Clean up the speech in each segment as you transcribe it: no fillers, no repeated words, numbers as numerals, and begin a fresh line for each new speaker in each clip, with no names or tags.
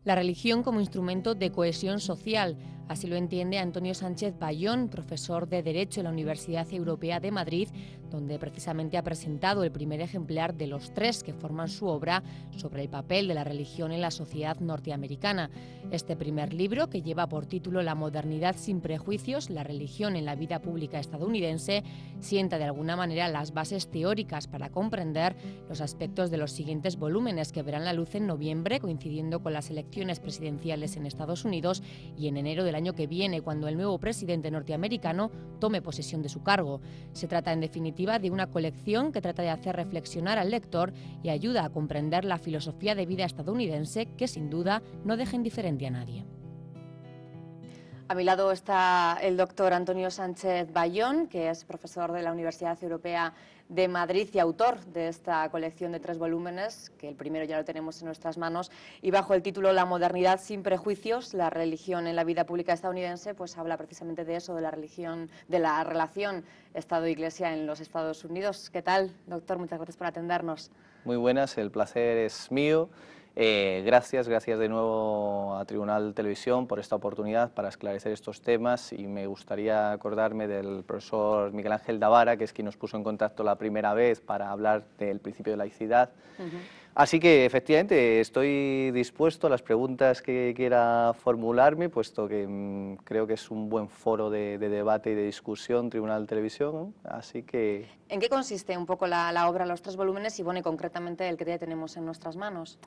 La religión como instrumento de cohesión social. Así lo entiende Antonio Sánchez Bayón, profesor de Derecho en la Universidad Europea de Madrid, donde precisamente ha presentado el primer ejemplar de los 3 que forman su obra sobre el papel de la religión en la sociedad norteamericana. Este primer libro, que lleva por título La modernidad sin prejuicios, la religión en la vida pública estadounidense, sienta de alguna manera las bases teóricas para comprender los aspectos de los siguientes volúmenes que verán la luz en noviembre, coincidiendo con las elecciones presidenciales en Estados Unidos, y en enero del año que viene, cuando el nuevo presidente norteamericano tome posesión de su cargo. Se trata, en definitiva, de una colección que trata de hacer reflexionar al lector y ayuda a comprender la filosofía de vida estadounidense que, sin duda, no deja indiferente a nadie. A mi lado está el doctor Antonio Sánchez Bayón, que es profesor de la Universidad Europea de Madrid y autor de esta colección de 3 volúmenes, que el primero ya lo tenemos en nuestras manos, y bajo el título La modernidad sin prejuicios, la religión en la vida pública estadounidense, pues habla precisamente de eso, de la religión, de la relación Estado-Iglesia en los Estados Unidos. ¿Qué tal, doctor? Muchas gracias por atendernos.
Muy buenas, el placer es mío. Gracias de nuevo a Tribunal Televisión por esta oportunidad para esclarecer estos temas, y me gustaría acordarme del profesor Miguel Ángel Davara, que es quien nos puso en contacto la primera vez para hablar del principio de laicidad. Así que efectivamente estoy dispuesto a las preguntas que quiera formularme, puesto que creo que es un buen foro de debate y de discusión Tribunal Televisión, ¿no? Así que...
¿En qué consiste un poco la obra, los 3 volúmenes y, bueno, y concretamente el que ya tenemos en nuestras manos?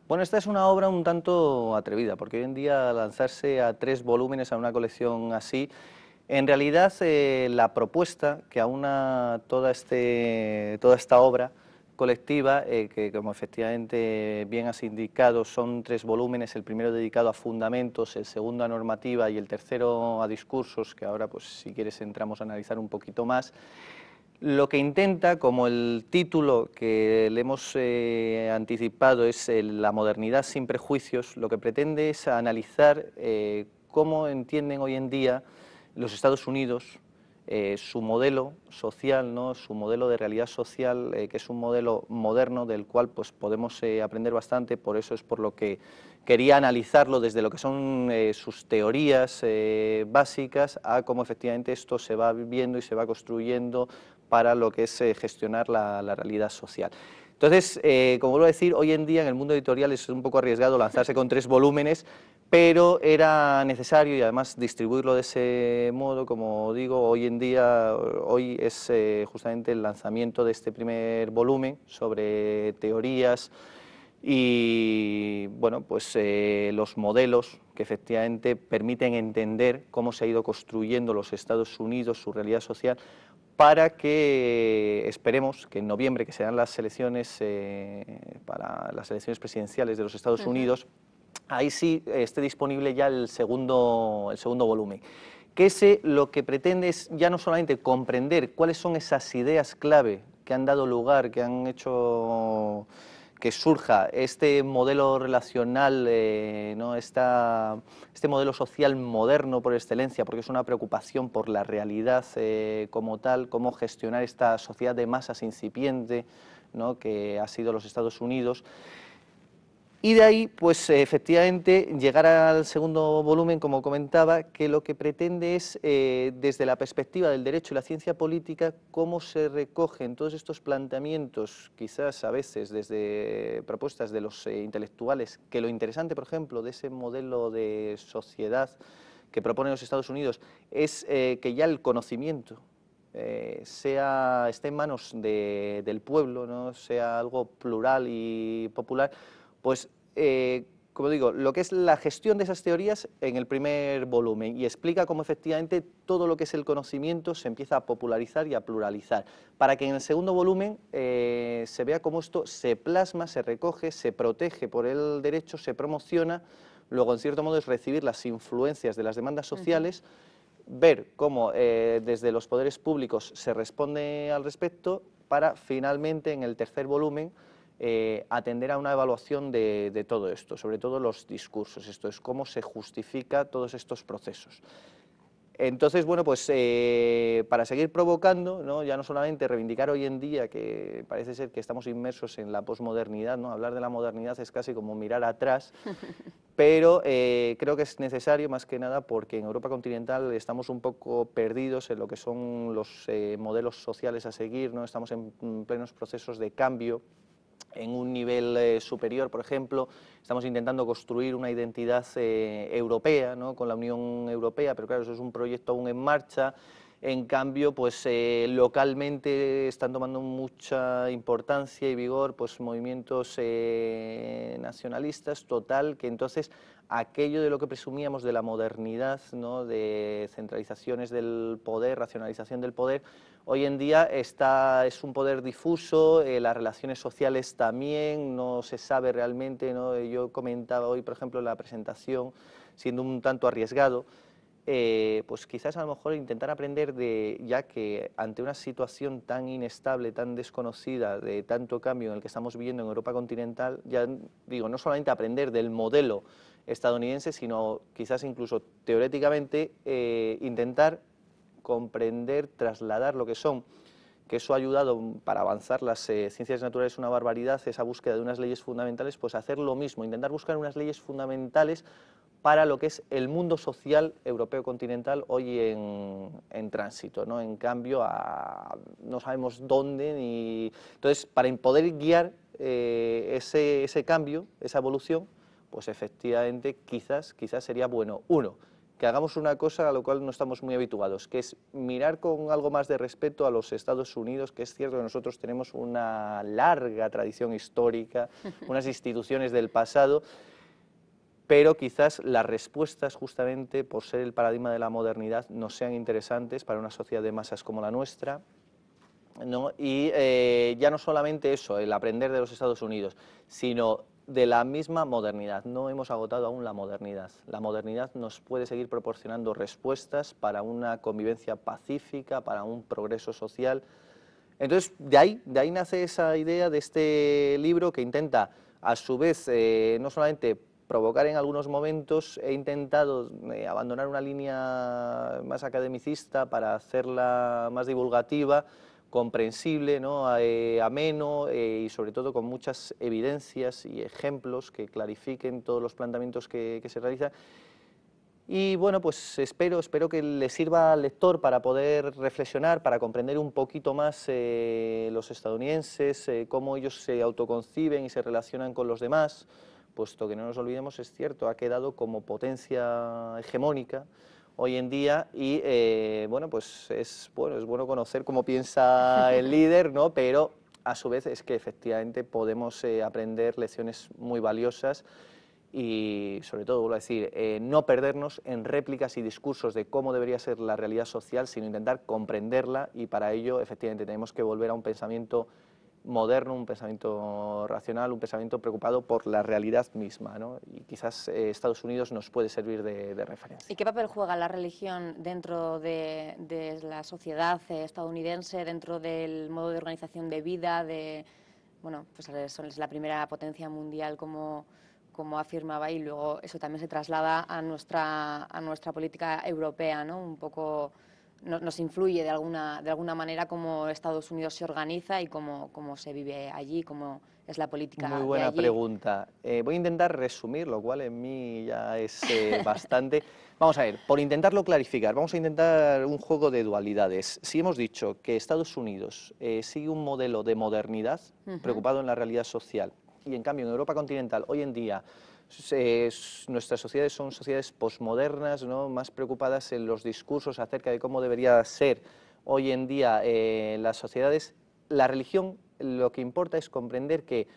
Bueno, esta es una obra un tanto atrevida, porque hoy en día lanzarse a 3 volúmenes a una colección así, en realidad la propuesta que aúna toda esta obra colectiva, que como efectivamente bien has indicado son 3 volúmenes, el primero dedicado a fundamentos, el segundo a normativa y el tercero a discursos, que ahora pues si quieres entramos a analizar un poquito más. Lo que intenta, como el título que le hemos anticipado es La modernidad sin prejuicios, lo que pretende es analizar cómo entienden hoy en día los Estados Unidos su modelo social, ¿no? Su modelo de realidad social, que es un modelo moderno del cual pues, podemos aprender bastante. Por eso es por lo que quería analizarlo desde lo que son sus teorías básicas a cómo efectivamente esto se va viviendo y se va construyendo para lo que es gestionar la realidad social. Entonces, como vuelvo a decir, hoy en día en el mundo editorial es un poco arriesgado lanzarse con 3 volúmenes, pero era necesario, y además distribuirlo de ese modo, como digo, hoy en día, hoy es justamente el lanzamiento de este primer volumen sobre teorías y, bueno, pues los modelos que efectivamente permiten entender cómo se ha ido construyendo los Estados Unidos, su realidad social, para que esperemos que en noviembre, que serán las elecciones para las elecciones presidenciales de los Estados Unidos, ahí sí esté disponible ya el segundo volumen. Que ese lo que pretende es ya no solamente comprender cuáles son esas ideas clave que han dado lugar, que han hecho que surja este modelo relacional, ¿no? Este modelo social moderno por excelencia, porque es una preocupación por la realidad como tal, cómo gestionar esta sociedad de masas incipiente, ¿no? Que ha sido los Estados Unidos. Y de ahí, pues efectivamente, llegar al segundo volumen, como comentaba, que lo que pretende es, desde la perspectiva del derecho y la ciencia política, cómo se recogen todos estos planteamientos, quizás a veces desde propuestas de los intelectuales, que lo interesante, por ejemplo, de ese modelo de sociedad que proponen los Estados Unidos es que ya el conocimiento esté en manos del pueblo, ¿no? Sea algo plural y popular, pues, como digo, lo que es la gestión de esas teorías en el primer volumen, y explica cómo efectivamente todo lo que es el conocimiento se empieza a popularizar y a pluralizar, para que en el segundo volumen se vea cómo esto se plasma, se recoge, se protege por el derecho, se promociona, luego en cierto modo es recibir las influencias de las demandas sociales, ver cómo desde los poderes públicos se responde al respecto, para finalmente en el tercer volumen atender a una evaluación de todo esto, sobre todo los discursos, esto es cómo se justifica todos estos procesos. Entonces, bueno, pues para seguir provocando, ¿no? Ya no solamente reivindicar hoy en día, que parece ser que estamos inmersos en la posmodernidad, ¿no? Hablar de la modernidad es casi como mirar atrás, pero creo que es necesario más que nada porque en Europa continental estamos un poco perdidos en lo que son los modelos sociales a seguir, ¿no? Estamos en plenos procesos de cambio. En un nivel superior, por ejemplo, estamos intentando construir una identidad europea, ¿no? Con la Unión Europea, pero claro, eso es un proyecto aún en marcha. En cambio, pues localmente están tomando mucha importancia y vigor pues movimientos nacionalistas, total, que entonces aquello de lo que presumíamos de la modernidad, ¿no? De centralizaciones del poder, racionalización del poder, hoy en día es un poder difuso, las relaciones sociales también, no se sabe realmente, ¿no? Yo comentaba hoy, por ejemplo, en la presentación, siendo un tanto arriesgado, pues quizás a lo mejor intentar aprender ya que ante una situación tan inestable, tan desconocida, de tanto cambio en el que estamos viviendo en Europa continental, ya digo, no solamente aprender del modelo estadounidense, sino quizás incluso teóricamente intentar comprender, trasladar lo que son, que eso ha ayudado para avanzar las ciencias naturales una barbaridad, esa búsqueda de unas leyes fundamentales, pues hacer lo mismo, intentar buscar unas leyes fundamentales para lo que es el mundo social europeo continental hoy en tránsito, ¿no? En cambio, no sabemos dónde, ni... Entonces, para poder guiar ese cambio, esa evolución, pues efectivamente quizás sería bueno, uno, que hagamos una cosa a lo cual no estamos muy habituados, que es mirar con algo más de respeto a los Estados Unidos, que es cierto que nosotros tenemos una larga tradición histórica, unas instituciones del pasado, pero quizás las respuestas, justamente por ser el paradigma de la modernidad, no sean interesantes para una sociedad de masas como la nuestra, ¿no? Y ya no solamente eso, el aprender de los Estados Unidos, sino de la misma modernidad. No hemos agotado aún la modernidad. La modernidad nos puede seguir proporcionando respuestas para una convivencia pacífica, para un progreso social. Entonces, de ahí nace esa idea de este libro que intenta, a su vez, no solamente provocar en algunos momentos, he intentado abandonar una línea más academicista para hacerla más divulgativa, comprensible, ¿no? Ameno y sobre todo con muchas evidencias y ejemplos que clarifiquen todos los planteamientos que se realizan. Y bueno, pues espero que le sirva al lector para poder reflexionar, para comprender un poquito más los estadounidenses, cómo ellos se autoconciben y se relacionan con los demás, puesto que no nos olvidemos, es cierto, ha quedado como potencia hegemónica hoy en día y bueno, pues es bueno conocer cómo piensa el líder, ¿no? Pero a su vez es que efectivamente podemos aprender lecciones muy valiosas y sobre todo, vuelvo a decir, no perdernos en réplicas y discursos de cómo debería ser la realidad social, sino intentar comprenderla y para ello efectivamente tenemos que volver a un pensamiento moderno, un pensamiento racional, un pensamiento preocupado por la realidad misma, ¿no? Y quizás Estados Unidos nos puede servir de referencia.
¿Y qué papel juega la religión dentro de la sociedad estadounidense, dentro del modo de organización de vida? Bueno, pues es la primera potencia mundial, como afirmaba, y luego eso también se traslada a nuestra política europea, ¿no? Un poco nos influye de alguna manera cómo Estados Unidos se organiza y cómo se vive allí, cómo es la política
Muy
de
buena
allí.
pregunta. Voy a intentar resumir, lo cual en mí ya es bastante. Vamos a ver, por intentarlo clarificar, vamos a intentar un juego de dualidades. Si hemos dicho que Estados Unidos sigue un modelo de modernidad preocupado en la realidad social, y en cambio en Europa continental hoy en día nuestras sociedades son sociedades posmodernas, ¿no? Más preocupadas en los discursos acerca de cómo debería ser hoy en día las sociedades, la religión, lo que importa es comprender que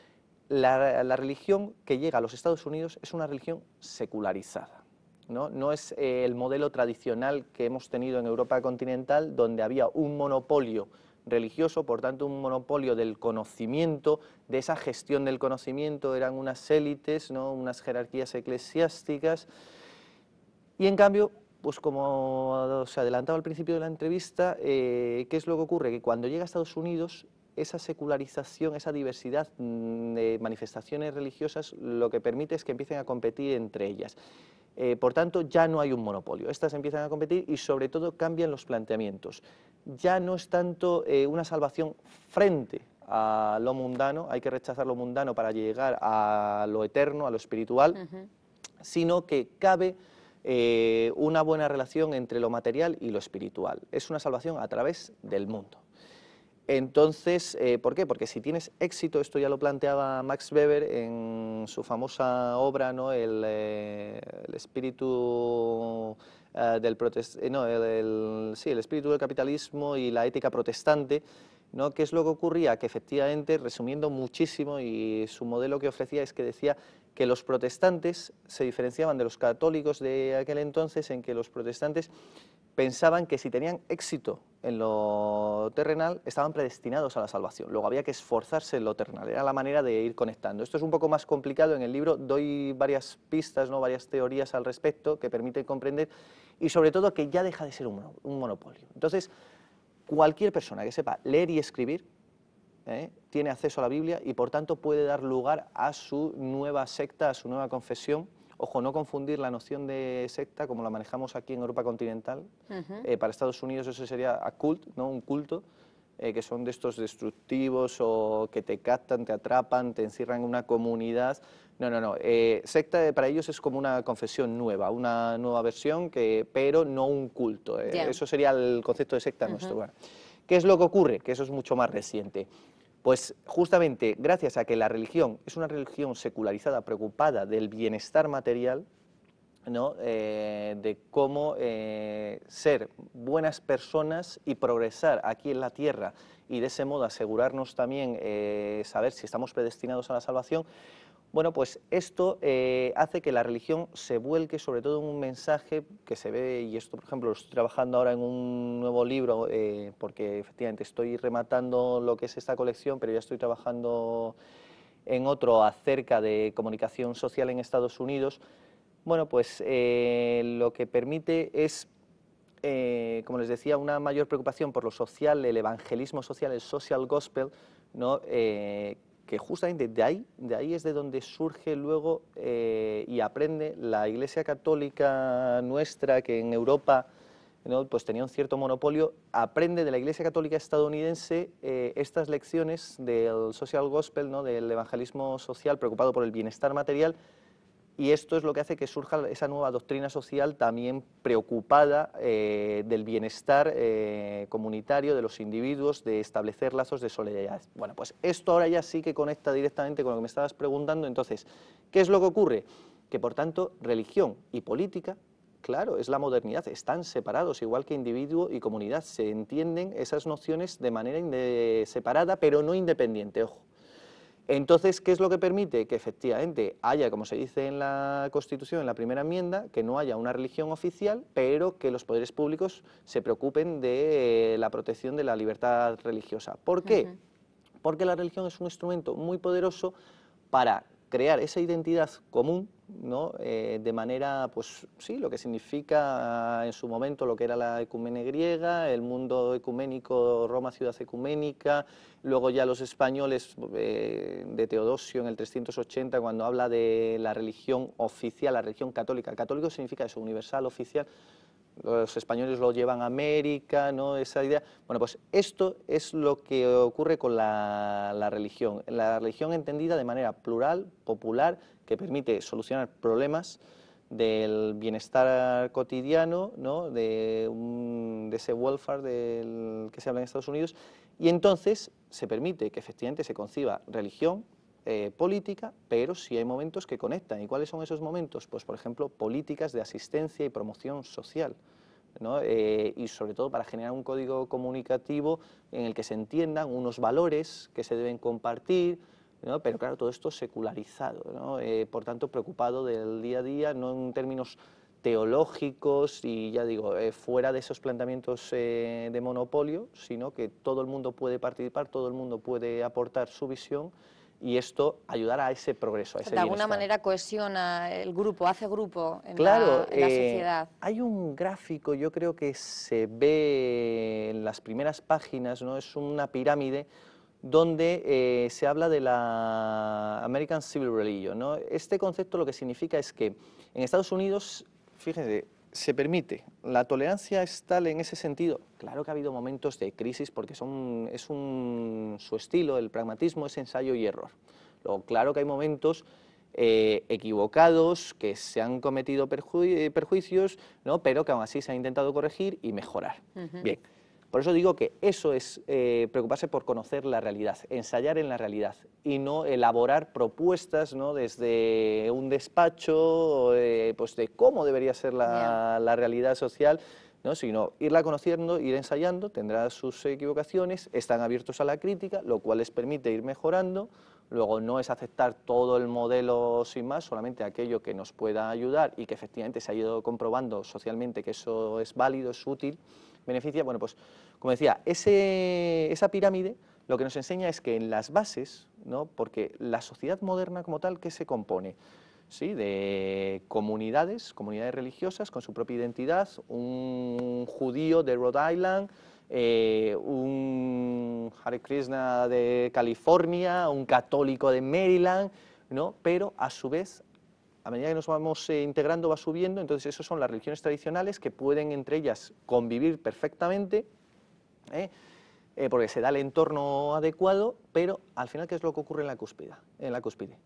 la religión que llega a los Estados Unidos es una religión secularizada. No es el modelo tradicional que hemos tenido en Europa continental, donde había un monopolio religioso, por tanto un monopolio del conocimiento, de esa gestión del conocimiento, eran unas élites, ¿no? Unas jerarquías eclesiásticas, y en cambio, pues como se adelantaba al principio de la entrevista, ¿qué es lo que ocurre? Que cuando llega a Estados Unidos, esa secularización, esa diversidad de manifestaciones religiosas, lo que permite es que empiecen a competir entre ellas. Por tanto, ya no hay un monopolio. Estas empiezan a competir y, sobre todo, cambian los planteamientos. Ya no es tanto una salvación frente a lo mundano, hay que rechazar lo mundano para llegar a lo eterno, a lo espiritual, sino que cabe una buena relación entre lo material y lo espiritual. Es una salvación a través del mundo. Entonces, ¿por qué? Porque si tienes éxito, esto ya lo planteaba Max Weber en su famosa obra, ¿no? El espíritu el espíritu del capitalismo y la ética protestante, ¿no? ¿Qué es lo que ocurría? Que efectivamente, resumiendo muchísimo, y su modelo que ofrecía es que decía que los protestantes se diferenciaban de los católicos de aquel entonces en que los protestantes pensaban que si tenían éxito en lo terrenal, estaban predestinados a la salvación. Luego había que esforzarse en lo terrenal, era la manera de ir conectando. Esto es un poco más complicado, en el libro doy varias pistas, ¿no? Varias teorías al respecto que permiten comprender, y sobre todo que ya deja de ser un monopolio. Entonces, cualquier persona que sepa leer y escribir, tiene acceso a la Biblia y por tanto puede dar lugar a su nueva secta, a su nueva confesión. Ojo, no confundir la noción de secta como la manejamos aquí en Europa continental. Para Estados Unidos eso sería a cult, ¿no? Un culto, que son de estos destructivos o que te captan, te atrapan, te encierran en una comunidad. No, no, no. Secta para ellos es como una confesión nueva, una nueva versión, pero no un culto. Eso sería el concepto de secta nuestro. Bueno, ¿qué es lo que ocurre? Que eso es mucho más reciente. Pues justamente gracias a que la religión es una religión secularizada, preocupada del bienestar material, ¿no? De cómo ser buenas personas y progresar aquí en la tierra y de ese modo asegurarnos también saber si estamos predestinados a la salvación. Bueno, pues esto hace que la religión se vuelque sobre todo en un mensaje que se ve, y esto por ejemplo lo estoy trabajando ahora en un nuevo libro, porque efectivamente estoy rematando lo que es esta colección, pero ya estoy trabajando en otro acerca de comunicación social en Estados Unidos. Bueno, pues lo que permite es, como les decía, una mayor preocupación por lo social, el evangelismo social, el social gospel, ¿no? Que justamente de ahí es de donde surge luego y aprende la Iglesia Católica nuestra, que en Europa, ¿no? Pues tenía un cierto monopolio, aprende de la Iglesia Católica estadounidense estas lecciones del social gospel, ¿no? Del evangelismo social preocupado por el bienestar material. Y esto es lo que hace que surja esa nueva doctrina social también preocupada del bienestar comunitario de los individuos, de establecer lazos de solidaridad. Bueno, pues esto ahora ya sí que conecta directamente con lo que me estabas preguntando. Entonces, ¿qué es lo que ocurre? Que por tanto, religión y política, claro, es la modernidad, están separados, igual que individuo y comunidad. Se entienden esas nociones de manera separada, pero no independiente, ojo. Entonces, ¿qué es lo que permite? Que efectivamente haya, como se dice en la Constitución, en la primera enmienda, que no haya una religión oficial, pero que los poderes públicos se preocupen de la protección de la libertad religiosa. ¿Por qué? Porque la religión es un instrumento muy poderoso para crear esa identidad común, ¿no? De manera, pues sí, lo que significa en su momento lo que era la ecumene griega, el mundo ecuménico, Roma ciudad ecuménica, luego ya los españoles de Teodosio en el 380, cuando habla de la religión oficial, la religión católica. Católico significa eso, universal, oficial. Los españoles lo llevan a América, ¿no? Esa idea. Bueno, pues esto es lo que ocurre con la religión. La religión entendida de manera plural, popular, que permite solucionar problemas del bienestar cotidiano, ¿no? De ese welfare que se habla en Estados Unidos, y entonces se permite que efectivamente se conciba religión, política, pero sí hay momentos que conectan. ¿Y cuáles son esos momentos? Pues, por ejemplo, políticas de asistencia y promoción social, ¿no? Y sobre todo para generar un código comunicativo en el que se entiendan unos valores que se deben compartir, ¿no? Pero claro, todo esto secularizado, ¿no? Por tanto, preocupado del día a día, no en términos teológicos y ya digo, fuera de esos planteamientos de monopolio, sino que todo el mundo puede participar, todo el mundo puede aportar su visión, y esto ayudará a ese progreso, a ese bienestar.
De alguna manera cohesiona el grupo, hace grupo en
Claro,
la sociedad.
hay un gráfico, yo creo que se ve en las primeras páginas, ¿no? Es una pirámide donde se habla de la American Civil Religion, ¿no? Este concepto lo que significa es que en Estados Unidos, fíjense, se permite, la tolerancia es tal en ese sentido. Claro que ha habido momentos de crisis porque su estilo, el pragmatismo es ensayo y error. Luego, claro que hay momentos equivocados, que se han cometido perjuicios, ¿no? Pero que aún así se han intentado corregir y mejorar. Bien. Por eso digo que eso es preocuparse por conocer la realidad, ensayar en la realidad y no elaborar propuestas, ¿no? Desde un despacho pues de cómo debería ser la realidad social, ¿no? Sino irla conociendo, ir ensayando, tendrá sus equivocaciones, están abiertos a la crítica, lo cual les permite ir mejorando. Luego no es aceptar todo el modelo sin más, solamente aquello que nos pueda ayudar y que efectivamente se ha ido comprobando socialmente que eso es válido, es útil, beneficia. Bueno, pues como decía, esa pirámide lo que nos enseña es que en las bases, ¿no? Porque la sociedad moderna como tal, ¿qué se compone? Sí, de comunidades religiosas con su propia identidad, un judío de Rhode Island, un Hare Krishna de California, un católico de Maryland, ¿no? Pero a su vez, a medida que nos vamos integrando, va subiendo. Entonces esas son las religiones tradicionales que pueden entre ellas convivir perfectamente, porque se da el entorno adecuado, pero al final, ¿qué es lo que ocurre en la cúspide?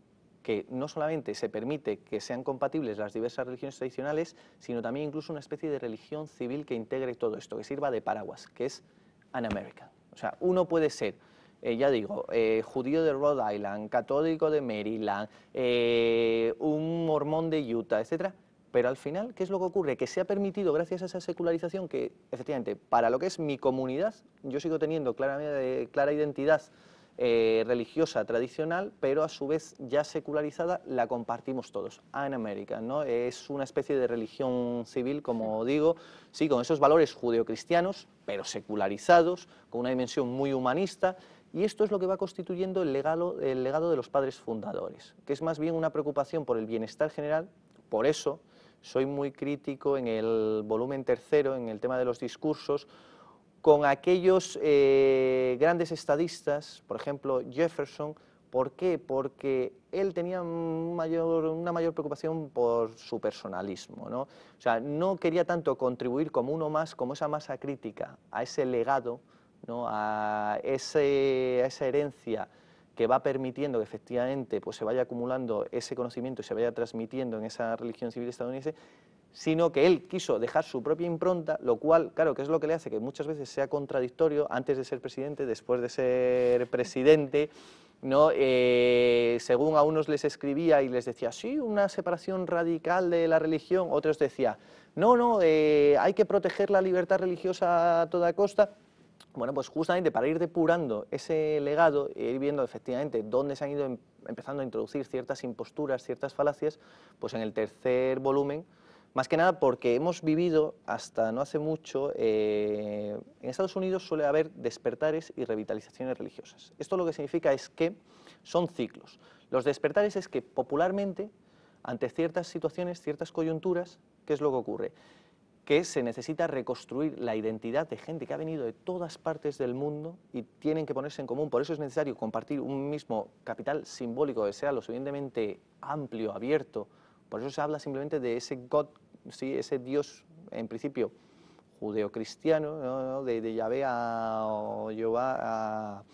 Que no solamente se permite que sean compatibles las diversas religiones tradicionales, sino también incluso una especie de religión civil que integre todo esto, que sirva de paraguas, que es An American. O sea, uno puede ser, ya digo, judío de Rhode Island, católico de Maryland, un mormón de Utah, etcétera. Pero al final, ¿qué es lo que ocurre? Que se ha permitido, gracias a esa secularización, que efectivamente, para lo que es mi comunidad, yo sigo teniendo clara identidad religiosa tradicional, pero a su vez ya secularizada, la compartimos todos. An American, ¿no? Es una especie de religión civil, como digo, sí, con esos valores judeocristianos, pero secularizados, con una dimensión muy humanista. Y esto es lo que va constituyendo el legado de los padres fundadores, que es más bien una preocupación por el bienestar general. Por eso soy muy crítico en el volumen tercero, en el tema de los discursos, con aquellos grandes estadistas, por ejemplo Jefferson. ¿Por qué? Porque él tenía una mayor preocupación por su personalismo, ¿no? O sea, no quería tanto contribuir como uno más, como esa masa crítica, a ese legado, ¿no? A esa herencia que va permitiendo que efectivamente pues, se vaya acumulando ese conocimiento y se vaya transmitiendo en esa religión civil estadounidense, sino que él quiso dejar su propia impronta, lo cual, claro, que es lo que le hace que muchas veces sea contradictorio antes de ser presidente, después de ser presidente, ¿no? Según a unos les escribía y les decía, sí, una separación radical de la religión, otros decía, no, hay que proteger la libertad religiosa a toda costa. Bueno, pues justamente para ir depurando ese legado e ir viendo efectivamente dónde se han ido empezando a introducir ciertas imposturas, ciertas falacias, pues en el tercer volumen, más que nada porque hemos vivido hasta no hace mucho, en Estados Unidos suele haber despertares y revitalizaciones religiosas. Esto lo que significa es que son ciclos. Los despertares es que popularmente, ante ciertas situaciones, ciertas coyunturas, ¿qué es lo que ocurre? Que se necesita reconstruir la identidad de gente que ha venido de todas partes del mundo y tienen que ponerse en común. Por eso es necesario compartir un mismo capital simbólico que sea lo suficientemente amplio, abierto. Por eso se habla simplemente de ese God, ¿sí? Ese Dios, en principio, judeocristiano, ¿no? De Yahvé o Jehová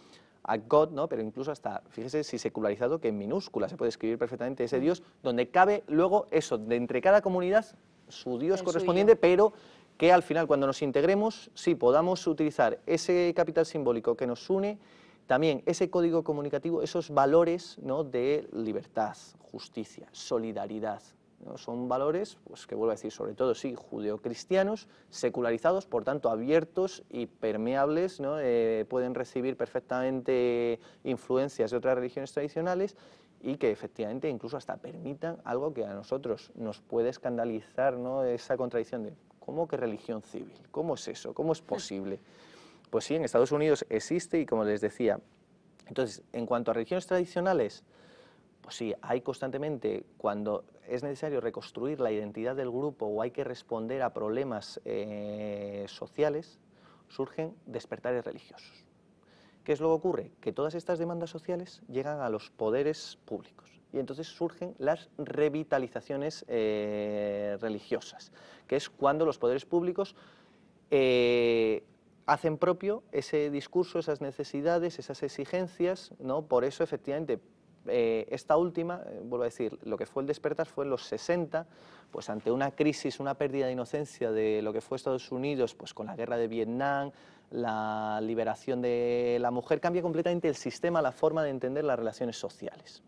a God, ¿no? Pero incluso hasta, fíjese si secularizado, que en minúscula se puede escribir perfectamente ese Dios, donde cabe luego eso, de entre cada comunidad, su Dios correspondiente, pero que al final cuando nos integremos, sí podamos utilizar ese capital simbólico que nos une, también ese código comunicativo, esos valores, ¿no? De libertad, justicia, solidaridad, ¿no? Son valores, pues que vuelvo a decir, sobre todo sí, judeocristianos, secularizados, por tanto abiertos y permeables, ¿no? Pueden recibir perfectamente influencias de otras religiones tradicionales, y que efectivamente incluso hasta permitan algo que a nosotros nos puede escandalizar, ¿no? Esa contradicción de ¿cómo que religión civil? ¿Cómo es eso? ¿Cómo es posible? Pues sí, en Estados Unidos existe y como les decía. Entonces, en cuanto a religiones tradicionales, pues sí, hay constantemente, cuando es necesario reconstruir la identidad del grupo o hay que responder a problemas sociales, surgen despertares religiosos. ¿Qué es lo que ocurre? Que todas estas demandas sociales llegan a los poderes públicos y entonces surgen las revitalizaciones religiosas, que es cuando los poderes públicos hacen propio ese discurso, esas necesidades, esas exigencias, ¿no? Por eso, efectivamente, esta última, vuelvo a decir, lo que fue el despertar fue en los 60, pues ante una crisis, una pérdida de inocencia de lo que fue Estados Unidos, pues con la guerra de Vietnam, la liberación de la mujer, cambia completamente el sistema, la forma de entender las relaciones sociales.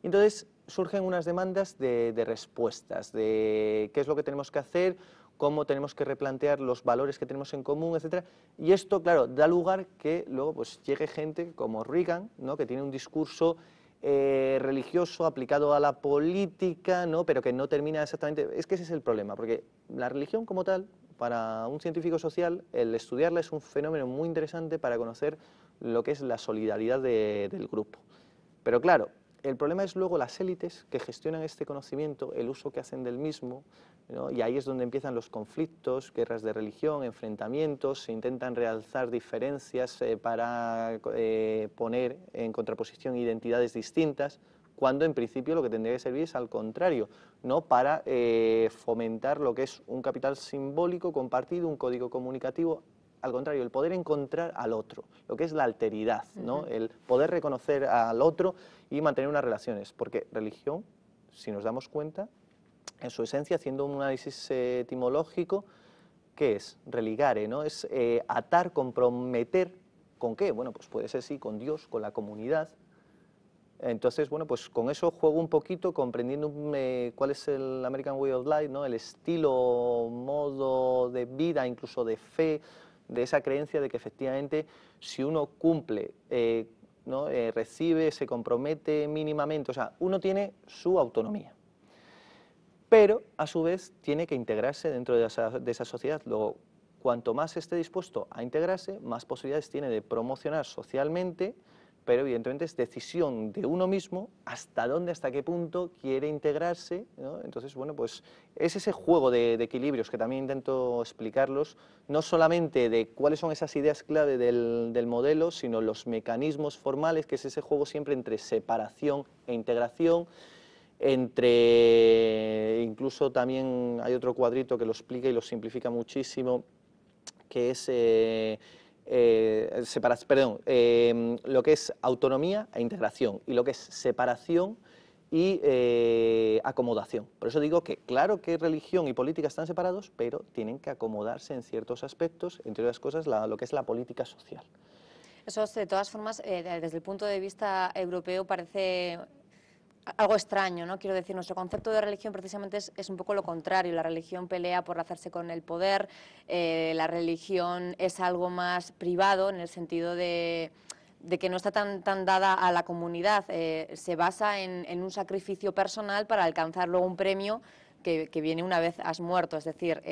Entonces surgen unas demandas de respuestas, de qué es lo que tenemos que hacer, cómo tenemos que replantear los valores que tenemos en común, etcétera. Y esto, claro, da lugar que luego pues llegue gente como Reagan, ¿no?, que tiene un discurso religioso aplicado a la política, ¿no?, pero que no termina exactamente. Es que ese es el problema, porque la religión como tal, para un científico social, el estudiarla es un fenómeno muy interesante para conocer lo que es la solidaridad del grupo. Pero claro, el problema es luego las élites que gestionan este conocimiento, el uso que hacen del mismo, ¿no? Y ahí es donde empiezan los conflictos, guerras de religión, enfrentamientos, se intentan realzar diferencias para poner en contraposición identidades distintas, cuando en principio lo que tendría que servir es al contrario, ¿no?, para fomentar lo que es un capital simbólico compartido, un código comunicativo. Al contrario, el poder encontrar al otro, lo que es la alteridad, ¿no? El poder reconocer al otro y mantener unas relaciones, porque religión, si nos damos cuenta, en su esencia, haciendo un análisis etimológico, ¿qué es? Religare, ¿no? Es atar, comprometer, ¿con qué? Bueno, pues puede ser sí, con Dios, con la comunidad. Entonces, bueno, pues con eso juego un poquito, comprendiendo cuál es el American Way of Life, ¿no?, el estilo, modo de vida, incluso de fe, de esa creencia de que efectivamente si uno cumple, ¿no?, recibe, se compromete mínimamente, o sea, uno tiene su autonomía, pero a su vez tiene que integrarse dentro de esa sociedad. Luego, cuanto más esté dispuesto a integrarse, más posibilidades tiene de promocionar socialmente, pero evidentemente es decisión de uno mismo hasta dónde, hasta qué punto quiere integrarse, ¿no? Entonces, bueno, pues es ese juego de equilibrios que también intento explicarlos, no solamente de cuáles son esas ideas clave del modelo, sino los mecanismos formales, que es ese juego siempre entre separación e integración, entre, incluso también hay otro cuadrito que lo explica y lo simplifica muchísimo, que es lo que es autonomía e integración, y lo que es separación y acomodación. Por eso digo que claro que religión y política están separados, pero tienen que acomodarse en ciertos aspectos, entre otras cosas lo que es la política social.
Eso, de todas formas, desde el punto de vista europeo parece algo extraño, ¿no? Quiero decir, nuestro concepto de religión precisamente es un poco lo contrario. La religión pelea por hacerse con el poder, la religión es algo más privado en el sentido de que no está tan dada a la comunidad, se basa en un sacrificio personal para alcanzar luego un premio que viene una vez has muerto, es decir,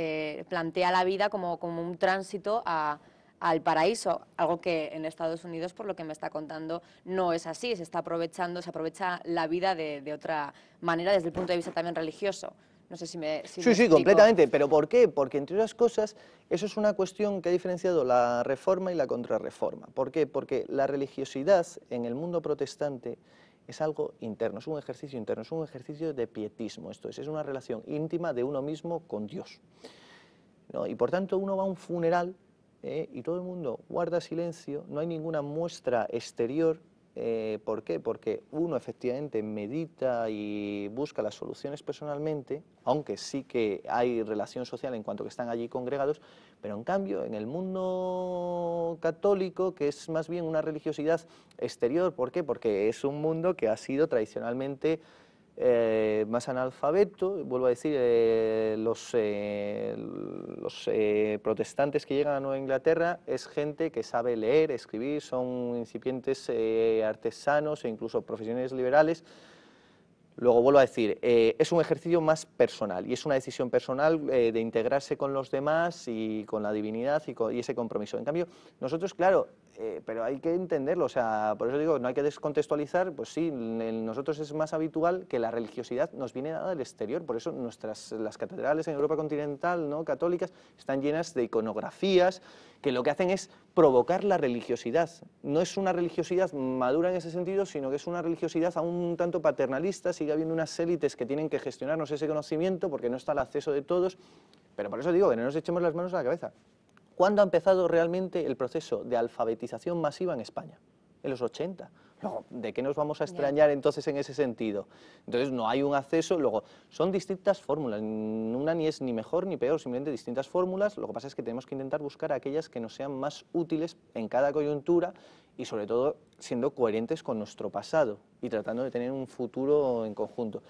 plantea la vida como un tránsito al paraíso, algo que en Estados Unidos, por lo que me está contando, no es así, se aprovecha la vida de otra manera desde el punto de vista también religioso. No sé si me
Sí,
explico.
completamente, pero ¿por qué? Porque entre otras cosas, eso es una cuestión que ha diferenciado la reforma y la contrarreforma. ¿Por qué? Porque la religiosidad en el mundo protestante es algo interno, es un ejercicio interno, es un ejercicio de pietismo, esto es una relación íntima de uno mismo con Dios, ¿no? Y por tanto uno va a un funeral y todo el mundo guarda silencio, no hay ninguna muestra exterior. ¿Por qué? Porque uno efectivamente medita y busca las soluciones personalmente, aunque sí que hay relación social en cuanto que están allí congregados, pero en cambio en el mundo católico, que es más bien una religiosidad exterior, ¿por qué? Porque es un mundo que ha sido tradicionalmente más analfabeto. Vuelvo a decir, los protestantes que llegan a Nueva Inglaterra es gente que sabe leer, escribir, son incipientes artesanos e incluso profesionales liberales. Luego vuelvo a decir, es un ejercicio más personal y es una decisión personal de integrarse con los demás y con la divinidad y ese compromiso. En cambio, nosotros, claro, pero hay que entenderlo, o sea, por eso digo, no hay que descontextualizar, pues sí, en nosotros es más habitual que la religiosidad nos viene dada del exterior, por eso las catedrales en Europa continental, ¿no?, católicas, están llenas de iconografías que lo que hacen es provocar la religiosidad. No es una religiosidad madura en ese sentido, sino que es una religiosidad aún un tanto paternalista. Sigue habiendo unas élites que tienen que gestionarnos ese conocimiento porque no está al acceso de todos, pero por eso digo que no nos echemos las manos a la cabeza. ¿Cuándo ha empezado realmente el proceso de alfabetización masiva en España? En los 80. Luego, ¿de qué nos vamos a extrañar entonces en ese sentido? Entonces no hay un acceso, luego son distintas fórmulas, una ni es ni mejor ni peor, simplemente distintas fórmulas, lo que pasa es que tenemos que intentar buscar aquellas que nos sean más útiles en cada coyuntura y sobre todo siendo coherentes con nuestro pasado y tratando de tener un futuro en conjunto.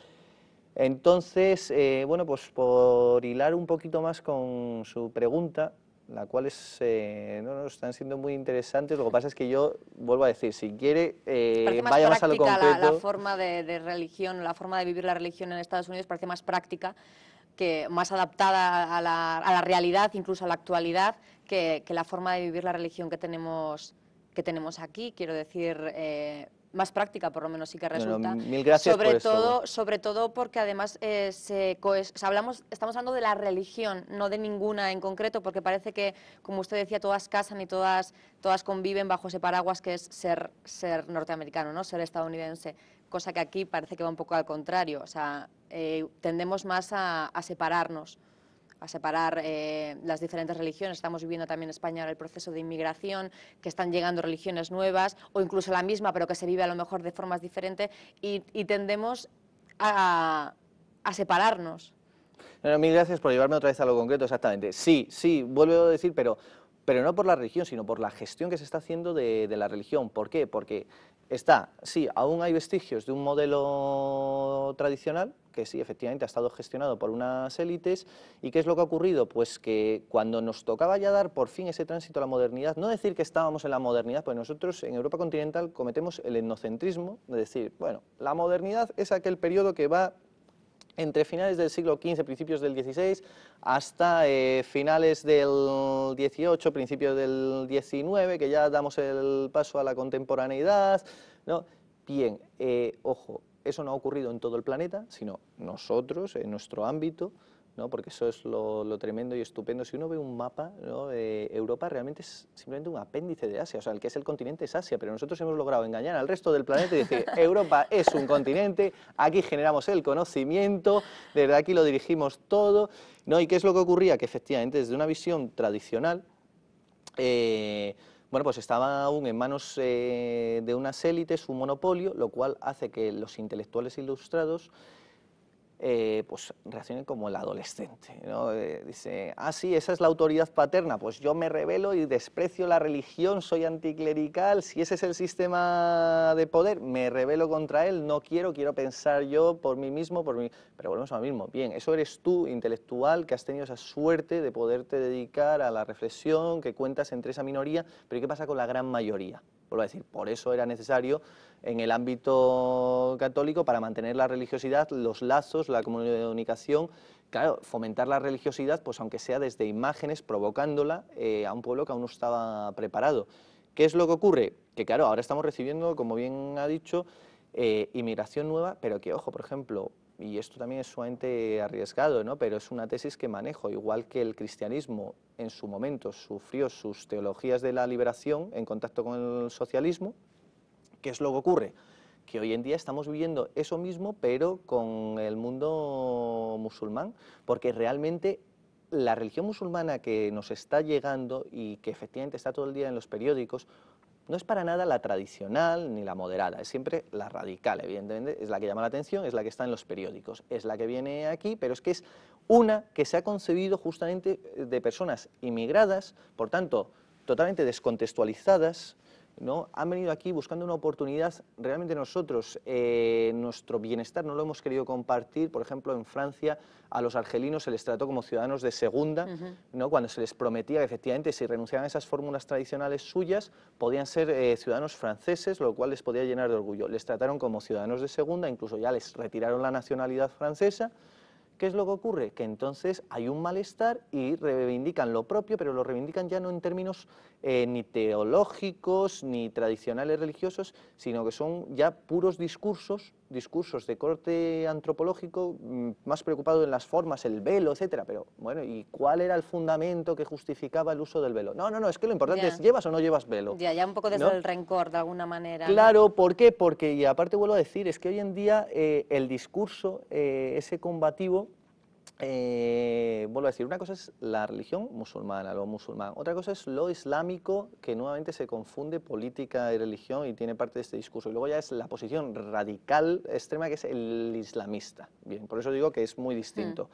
Entonces, bueno, pues por hilar un poquito más con su pregunta, la cual es, están siendo muy interesantes, lo que pasa es que yo, vuelvo a decir, si quiere, vaya más a lo concreto.
La forma de religión, la forma de vivir la religión en Estados Unidos parece más práctica, que más adaptada a la realidad, incluso a la actualidad, que la forma de vivir la religión que tenemos aquí, quiero decir, más práctica, por lo menos sí que resulta.
Bueno, mil gracias por eso.
Sobre todo porque además estamos hablando de la religión, no de ninguna en concreto, porque parece que, como usted decía, todas casan y todas conviven bajo ese paraguas que es ser norteamericano, ¿no? Ser estadounidense, cosa que aquí parece que va un poco al contrario. O sea, tendemos más a separarnos, a separar las diferentes religiones. Estamos viviendo también en España ahora el proceso de inmigración, que están llegando religiones nuevas, o incluso la misma, pero que se vive a lo mejor de formas diferentes, y tendemos a separarnos.
Bueno, mil gracias por llevarme otra vez a lo concreto, exactamente. Sí, vuelvo a decir, pero no por la religión, sino por la gestión que se está haciendo de la religión. ¿Por qué? Porque aún hay vestigios de un modelo tradicional, que sí, efectivamente ha estado gestionado por unas élites. ¿Y qué es lo que ha ocurrido? Pues que cuando nos tocaba ya dar por fin ese tránsito a la modernidad, no decir que estábamos en la modernidad, pues nosotros en Europa continental cometemos el etnocentrismo, de decir, bueno, la modernidad es aquel periodo que va entre finales del siglo XV, principios del XVI, hasta finales del XVIII, principios del XIX, que ya damos el paso a la contemporaneidad, ¿no? Bien, ojo, eso no ha ocurrido en todo el planeta, sino nosotros, en nuestro ámbito, ¿no? Porque eso es lo tremendo y estupendo. Si uno ve un mapa, ¿no? Europa realmente es simplemente un apéndice de Asia, o sea, el que es el continente es Asia, pero nosotros hemos logrado engañar al resto del planeta y decir, Europa es un continente, aquí generamos el conocimiento, desde aquí lo dirigimos todo, ¿no? ¿Y qué es lo que ocurría? Que efectivamente desde una visión tradicional, bueno, pues estaba aún en manos de unas élites, un monopolio, lo cual hace que los intelectuales ilustrados pues reaccionen como el adolescente, ¿no? Dice, sí, esa es la autoridad paterna, pues yo me rebelo y desprecio la religión, soy anticlerical, si ese es el sistema de poder, me rebelo contra él, no quiero pensar yo por mí mismo, pero volvemos a lo mismo. Bien, eso eres tú, intelectual, que has tenido esa suerte de poderte dedicar a la reflexión, que cuentas entre esa minoría, pero ¿qué pasa con la gran mayoría? Vuelvo a decir, por eso era necesario en el ámbito católico, para mantener la religiosidad, los lazos, la comunicación, claro, fomentar la religiosidad, pues aunque sea desde imágenes, provocándola a un pueblo que aún no estaba preparado. ¿Qué es lo que ocurre? Que claro, ahora estamos recibiendo, como bien ha dicho, inmigración nueva, pero que, ojo, por ejemplo, y esto también es sumamente arriesgado, ¿no? Pero es una tesis que manejo, igual que el cristianismo en su momento sufrió sus teologías de la liberación en contacto con el socialismo. ¿Qué es lo que ocurre? Que hoy en día estamos viviendo eso mismo, pero con el mundo musulmán, porque realmente la religión musulmana que nos está llegando y que efectivamente está todo el día en los periódicos, no es para nada la tradicional ni la moderada, es siempre la radical, evidentemente, es la que llama la atención, es la que está en los periódicos, es la que viene aquí, pero es que es una que se ha concebido justamente de personas inmigradas, por tanto, totalmente descontextualizadas, ¿no? Han venido aquí buscando una oportunidad. Realmente nosotros, nuestro bienestar no lo hemos querido compartir. Por ejemplo, en Francia a los argelinos se les trató como ciudadanos de segunda, ¿no? Cuando se les prometía que efectivamente si renunciaban a esas fórmulas tradicionales suyas podían ser ciudadanos franceses, lo cual les podía llenar de orgullo. Les trataron como ciudadanos de segunda, incluso ya les retiraron la nacionalidad francesa. ¿Qué es lo que ocurre? Que entonces hay un malestar y reivindican lo propio, pero lo reivindican ya no en términos ni teológicos ni tradicionales religiosos, sino que son ya puros discursos de corte antropológico, más preocupado en las formas, el velo, etcétera. Pero bueno, ¿y cuál era el fundamento que justificaba el uso del velo? No, es que lo importante es, ¿llevas o no llevas velo?
Ya un poco desde, ¿no?, el rencor, de alguna manera.
Claro, ¿no? ¿Por qué? Porque, y aparte vuelvo a decir, es que hoy en día el discurso, ese combativo, vuelvo a decir, una cosa es la religión musulmana, lo musulmán, otra cosa es lo islámico, que nuevamente se confunde política y religión y tiene parte de este discurso, y luego ya es la posición radical extrema, que es el islamista. Bien, por eso digo que es muy distinto.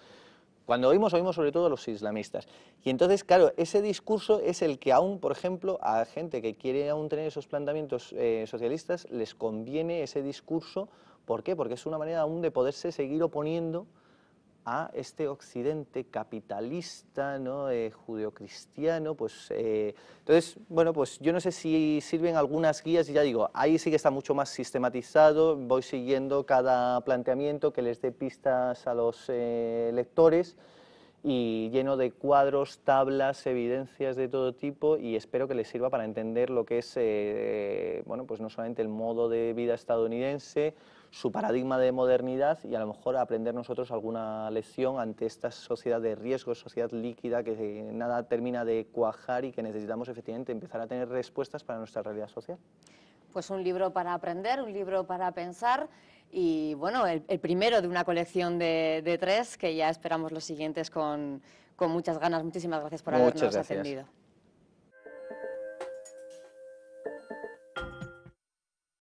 Cuando oímos sobre todo a los islamistas. Y entonces, claro, ese discurso es el que aún, por ejemplo, a gente que quiere aún tener esos planteamientos socialistas, les conviene ese discurso. ¿Por qué? Porque es una manera aún de poderse seguir oponiendo a este occidente capitalista, ¿no? Judeocristiano, pues entonces, bueno, pues yo no sé si sirven algunas guías, y ya digo, ahí sí que está mucho más sistematizado, voy siguiendo cada planteamiento que les dé pistas a los lectores, y lleno de cuadros, tablas, evidencias de todo tipo, y espero que les sirva para entender lo que es, bueno, pues no solamente el modo de vida estadounidense, su paradigma de modernidad, y a lo mejor aprender nosotros alguna lección ante esta sociedad de riesgo, sociedad líquida, que nada termina de cuajar y que necesitamos efectivamente empezar a tener respuestas para nuestra realidad social.
Pues un libro para aprender, un libro para pensar y, bueno, el primero de una colección de 3, que ya esperamos los siguientes con muchas ganas. Muchísimas gracias por
Muchas
habernos
gracias.
atendido.